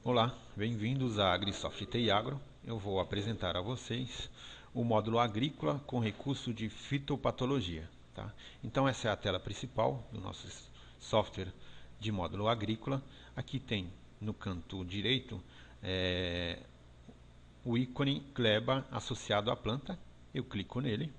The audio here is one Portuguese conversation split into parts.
Olá, bem-vindos à AgriSoft TI Agro. Eu vou apresentar a vocês o módulo agrícola com recurso de fitopatologia. Tá? Então essa é a tela principal do nosso software de módulo agrícola. Aqui tem no canto direito o ícone gleba associado à planta. Eu clico nele.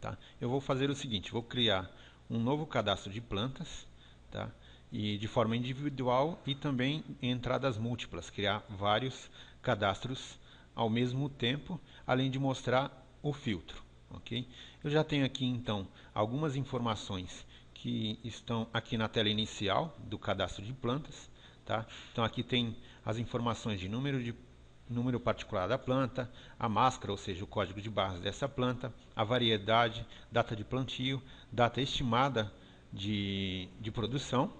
Tá? Eu vou fazer o seguinte, vou criar um novo cadastro de plantas, tá? E de forma individual e também em entradas múltiplas, criar vários cadastros ao mesmo tempo, além de mostrar o filtro. Okay? Eu já tenho aqui então algumas informações que estão aqui na tela inicial do cadastro de plantas. Tá? Então aqui tem as informações de número particular da planta, a máscara, ou seja, o código de barras dessa planta, a variedade, data de plantio, data estimada de produção,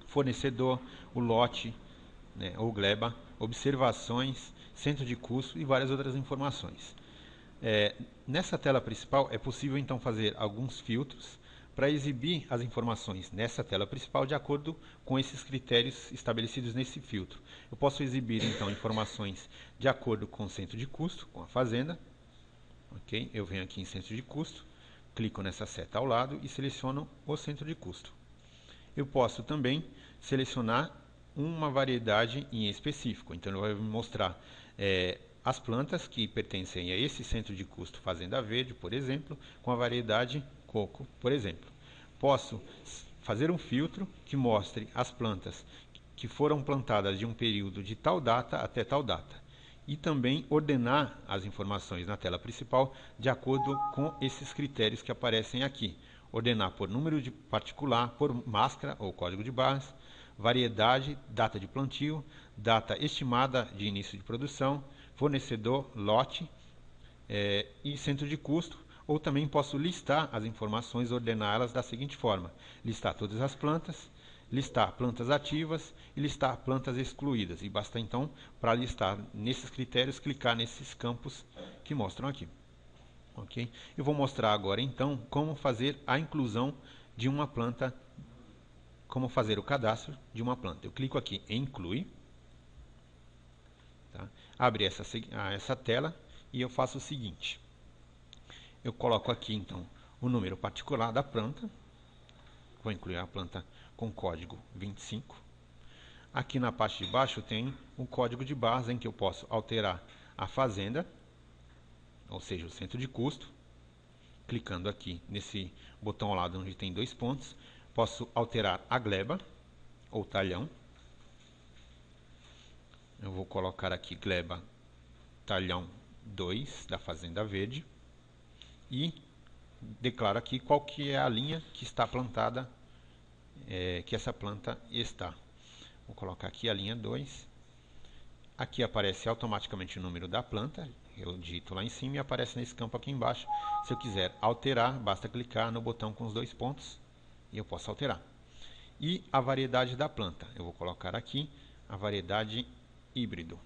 fornecedor, o lote, né, ou gleba, observações, centro de custo e várias outras informações. Nessa tela principal é possível então fazer alguns filtros para exibir as informações nessa tela principal de acordo com esses critérios estabelecidos nesse filtro. Eu posso exibir então informações de acordo com o centro de custo, com a fazenda. Okay? Eu venho aqui em centro de custo, clico nessa seta ao lado e seleciono o centro de custo. Eu posso também selecionar uma variedade em específico, então ele vai me mostrar as plantas que pertencem a esse centro de custo Fazenda Verde, por exemplo, com a variedade coco, por exemplo. Posso fazer um filtro que mostre as plantas que foram plantadas de um período de tal data até tal data. E também ordenar as informações na tela principal de acordo com esses critérios que aparecem aqui. Ordenar por número de particular, por máscara ou código de barras, variedade, data de plantio, data estimada de início de produção, fornecedor, lote e centro de custo. Ou também posso listar as informações, ordená-las da seguinte forma: listar todas as plantas, listar plantas ativas e listar plantas excluídas. E basta então, para listar nesses critérios, clicar nesses campos que mostram aqui. Okay? Eu vou mostrar agora então como fazer a inclusão de uma planta, como fazer o cadastro de uma planta. Eu clico aqui em incluir, tá? Abre essa tela e eu faço o seguinte. Eu coloco aqui então o número particular da planta, vou incluir a planta com código 25. Aqui na parte de baixo tem um código de barras em que eu posso alterar a fazenda, ou seja, o centro de custo. Clicando aqui nesse botão ao lado onde tem 2 pontos, posso alterar a gleba ou talhão. Eu vou colocar aqui gleba talhão 2 da Fazenda Verde e declaro aqui qual que é a linha que está plantada, que essa planta está. Vou colocar aqui a linha 2. Aqui aparece automaticamente o número da planta. Eu digito lá em cima e aparece nesse campo aqui embaixo. Se eu quiser alterar, basta clicar no botão com os 2 pontos e eu posso alterar. E a variedade da planta. Eu vou colocar aqui a variedade híbrido.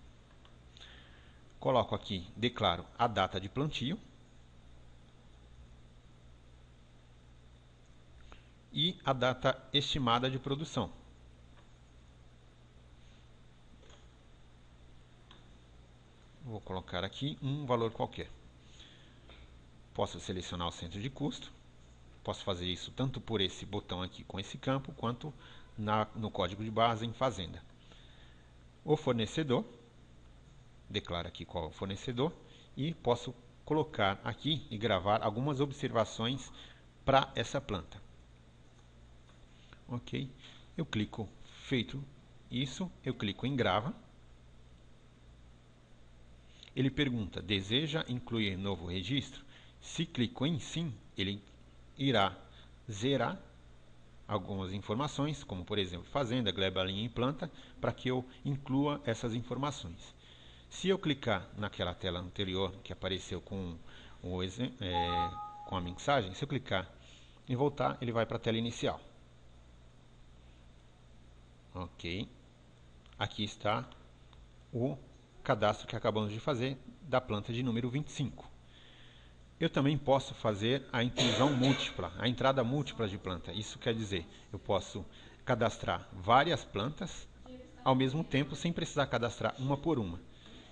Coloco aqui, declaro a data de plantio. E a data estimada de produção. Vou colocar aqui um valor qualquer. Posso selecionar o centro de custo. Posso fazer isso tanto por esse botão aqui com esse campo, quanto no código de barras em fazenda. O fornecedor. Declaro aqui qual é o fornecedor. E posso colocar aqui e gravar algumas observações para essa planta. Ok, eu clico feito isso, eu clico em grava. Ele pergunta, deseja incluir novo registro? Se clico em sim, ele irá zerar algumas informações, como por exemplo fazenda, gleba, linha e planta, para que eu inclua essas informações. Se eu clicar naquela tela anterior que apareceu com a mensagem, se eu clicar em voltar, ele vai para a tela inicial. Ok, aqui está o cadastro que acabamos de fazer da planta de número 25. Eu também posso fazer a inclusão múltipla, a entrada múltipla de planta. Isso quer dizer, eu posso cadastrar várias plantas ao mesmo tempo sem precisar cadastrar uma por uma.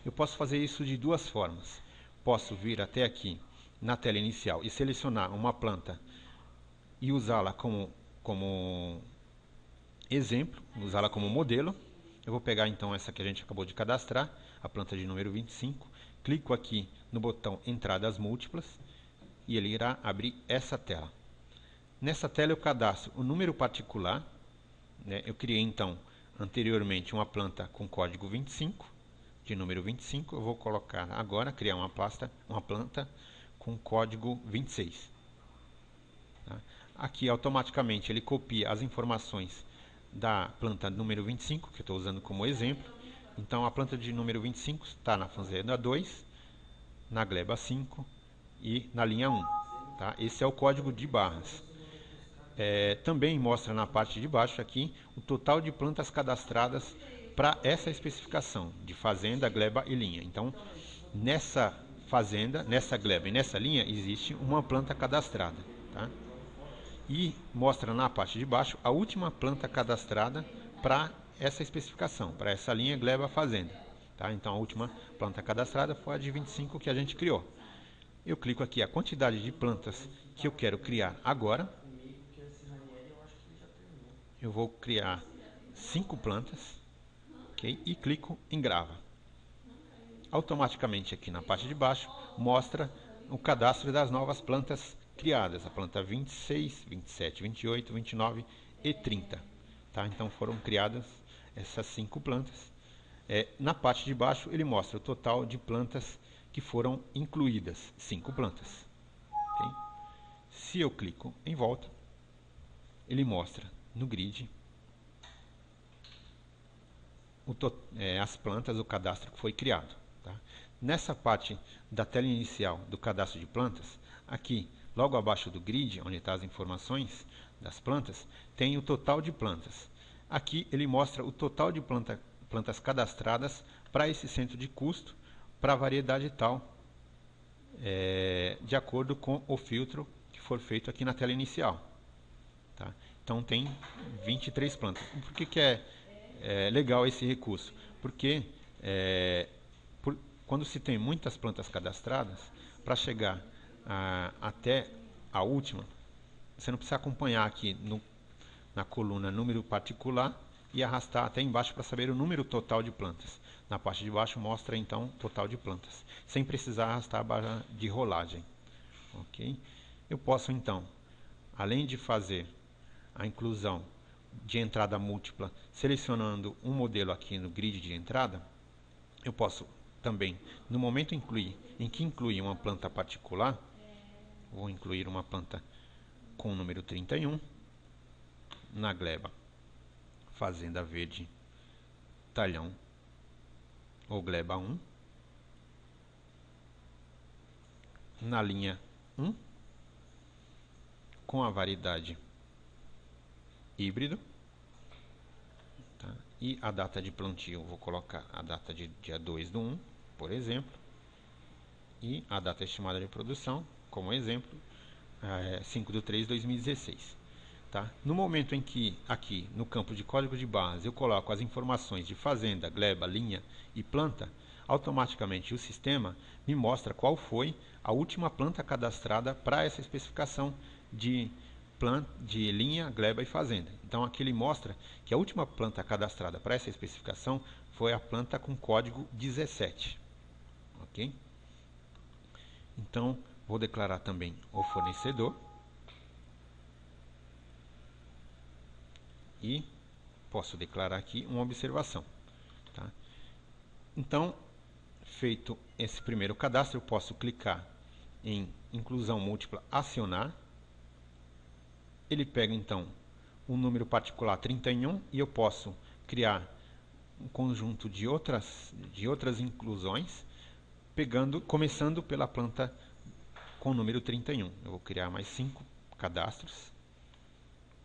Eu posso fazer isso de duas formas. Posso vir até aqui na tela inicial e selecionar uma planta e usá-la como exemplo, usá-la como modelo. Eu vou pegar então essa que a gente acabou de cadastrar, a planta de número 25, clico aqui no botão entradas múltiplas e ele irá abrir essa tela. Nessa tela eu cadastro o número particular, né? Eu criei então anteriormente uma planta com código 25, de número 25, eu vou colocar agora, criar uma planta com código 26. Tá? Aqui automaticamente ele copia as informações da planta número 25, que eu estou usando como exemplo. Então a planta de número 25 está na fazenda 2, na gleba 5 e na linha 1. Tá? Esse é o código de barras. Também mostra na parte de baixo aqui o total de plantas cadastradas para essa especificação de fazenda, gleba e linha. Então, nessa fazenda, nessa gleba e nessa linha existe uma planta cadastrada. Tá? E mostra na parte de baixo a última planta cadastrada para essa especificação, para essa linha gleba fazenda. Tá? Então a última planta cadastrada foi a de 25 que a gente criou. Eu clico aqui a quantidade de plantas que eu quero criar agora. Eu vou criar 5 plantas, okay? E clico em grava. Automaticamente aqui na parte de baixo mostra o cadastro das novas plantas criadas, a planta 26, 27, 28, 29 e 30. Tá? Então foram criadas essas 5 plantas. Na parte de baixo ele mostra o total de plantas que foram incluídas, 5 plantas. Okay? Se eu clico em volta, ele mostra no grid as plantas, o cadastro que foi criado. Tá? Nessa parte da tela inicial do cadastro de plantas, aqui logo abaixo do grid, onde estão as informações das plantas, tem o total de plantas. Aqui ele mostra o total de plantas cadastradas para esse centro de custo, para a variedade tal, de acordo com o filtro que for feito aqui na tela inicial. Tá? Então tem 23 plantas. Por que é legal esse recurso? Porque quando se tem muitas plantas cadastradas, para chegar até a última, você não precisa acompanhar aqui na coluna número particular e arrastar até embaixo para saber o número total de plantas. Na parte de baixo mostra então o total de plantas, sem precisar arrastar a barra de rolagem. Okay? Eu posso então, além de fazer a inclusão de entrada múltipla, selecionando um modelo aqui no grid de entrada, eu posso também, no momento em que incluir uma planta particular, vou incluir uma planta com o número 31 na gleba fazenda verde talhão ou gleba 1, na linha 1 com a variedade híbrido, tá? E a data de plantio, vou colocar a data de dia 2/1, por exemplo, e a data estimada de produção, como exemplo, 5/3/2016. Tá? No momento em que aqui no campo de código de barras eu coloco as informações de fazenda, gleba, linha e planta, automaticamente o sistema me mostra qual foi a última planta cadastrada para essa especificação de linha, gleba e fazenda. Então aqui ele mostra que a última planta cadastrada para essa especificação foi a planta com código 17. Ok? Então vou declarar também o fornecedor e posso declarar aqui uma observação. Tá? Então, feito esse primeiro cadastro, eu posso clicar em inclusão múltipla acionar. Ele pega então um número particular 31 e eu posso criar um conjunto de outras inclusões, começando pela planta com o número 31. Eu vou criar mais 5 cadastros.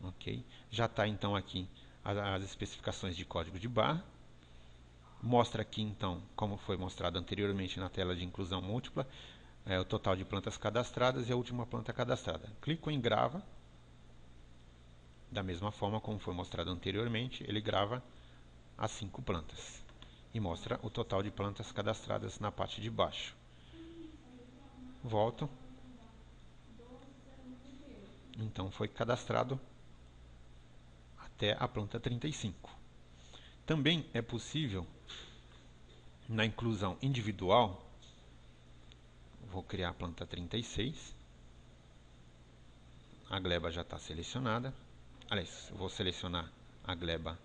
Ok? Já está então aqui as especificações de código de barra. Mostra aqui então, como foi mostrado anteriormente na tela de inclusão múltipla, o total de plantas cadastradas e a última planta cadastrada. Clico em grava. Da mesma forma como foi mostrado anteriormente, ele grava as 5 plantas. E mostra o total de plantas cadastradas na parte de baixo. Volto. Então foi cadastrado até a planta 35. Também é possível, na inclusão individual, vou criar a planta 36. A gleba já está selecionada. Aliás, vou selecionar a gleba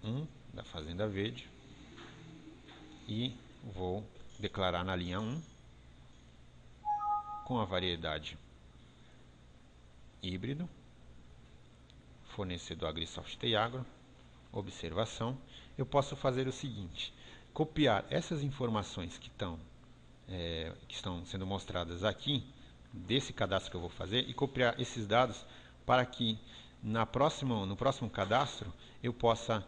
1 da Fazenda Verde e vou declarar na linha 1 com a variedade híbrido, fornecedor AgriSoft TI Agro, observação. Eu posso fazer o seguinte: copiar essas informações que estão sendo mostradas aqui, desse cadastro que eu vou fazer, e copiar esses dados para que no próximo cadastro eu possa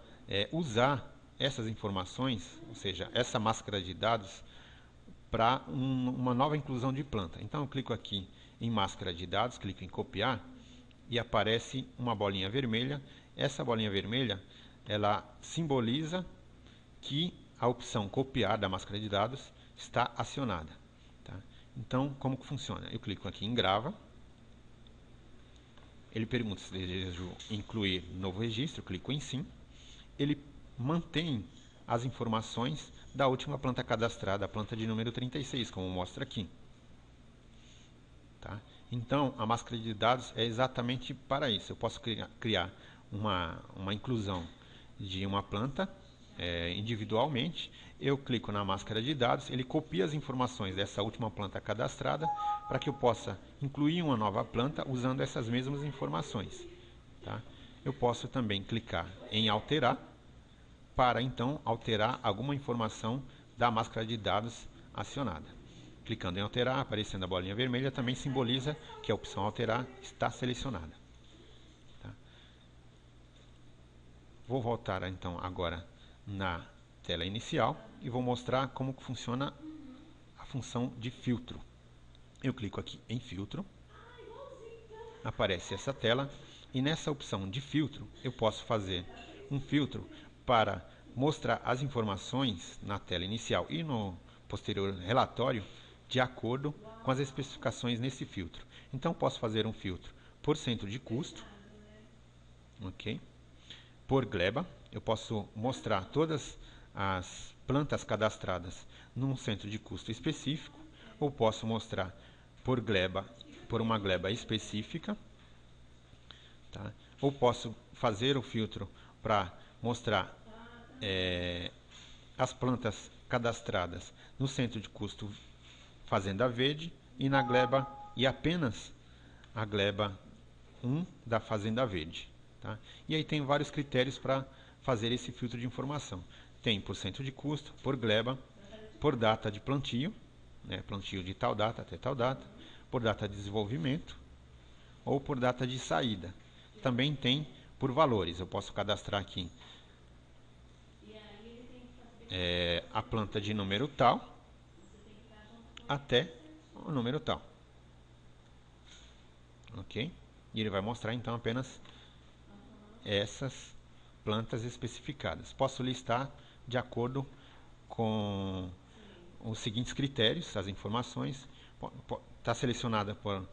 usar essas informações, ou seja, essa máscara de dados, para uma nova inclusão de planta. Então eu clico aqui em máscara de dados, clico em copiar e aparece uma bolinha vermelha. Essa bolinha vermelha, ela simboliza que a opção copiar da máscara de dados está acionada. Tá? Então, como que funciona? Eu clico aqui em grava. Ele pergunta se desejo incluir novo registro, clico em sim. Ele mantém as informações da última planta cadastrada, a planta de número 36, como mostra aqui. Tá? Então, a máscara de dados é exatamente para isso. Eu posso criar uma inclusão de uma planta individualmente. Eu clico na máscara de dados, ele copia as informações dessa última planta cadastrada para que eu possa incluir uma nova planta usando essas mesmas informações. Tá? Eu posso também clicar em alterar para então alterar alguma informação da máscara de dados acionada. Clicando em alterar, aparecendo a bolinha vermelha, também simboliza que a opção alterar está selecionada. Tá? Vou voltar então agora na tela inicial e vou mostrar como funciona a função de filtro. Eu clico aqui em filtro, aparece essa tela e nessa opção de filtro eu posso fazer um filtro para mostrar as informações na tela inicial e no posterior relatório de acordo com as especificações nesse filtro. Então posso fazer um filtro por centro de custo, ok? Por gleba, eu posso mostrar todas as plantas cadastradas num centro de custo específico, ou posso mostrar por gleba, por uma gleba específica, tá? Ou posso fazer o filtro para mostrar as plantas cadastradas no centro de custo Fazenda Verde e na gleba e apenas a gleba 1 da Fazenda Verde. Tá? E aí tem vários critérios para fazer esse filtro de informação. Tem por centro de custo, por gleba, por data de plantio, né, plantio de tal data até tal data, por data de desenvolvimento ou por data de saída. Também tem por valores. Eu posso cadastrar aqui a planta de número tal até o número tal. Ok? E ele vai mostrar então apenas essas plantas especificadas. Posso listar de acordo com os seguintes critérios, as informações. Está selecionada por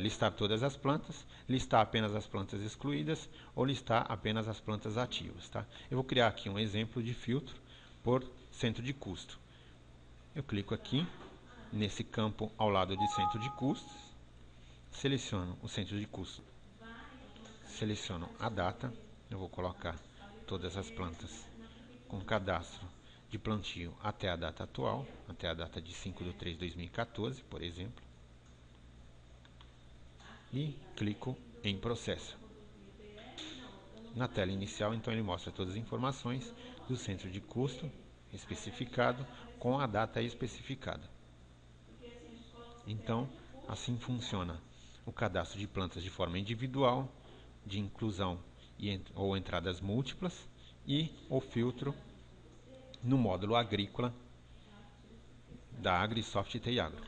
listar todas as plantas, listar apenas as plantas excluídas ou listar apenas as plantas ativas. Tá? Eu vou criar aqui um exemplo de filtro por centro de custo. Eu clico aqui nesse campo ao lado de centro de custos, seleciono o centro de custo, seleciono a data, eu vou colocar todas as plantas com cadastro de plantio até a data atual, até a data de 5/3/2014, por exemplo, e clico em processo. Na tela inicial, então, ele mostra todas as informações do centro de custo especificado com a data especificada. Então, assim funciona o cadastro de plantas de forma individual, de inclusão ou entradas múltiplas, e o filtro no módulo agrícola da AgriSoft TI Agro.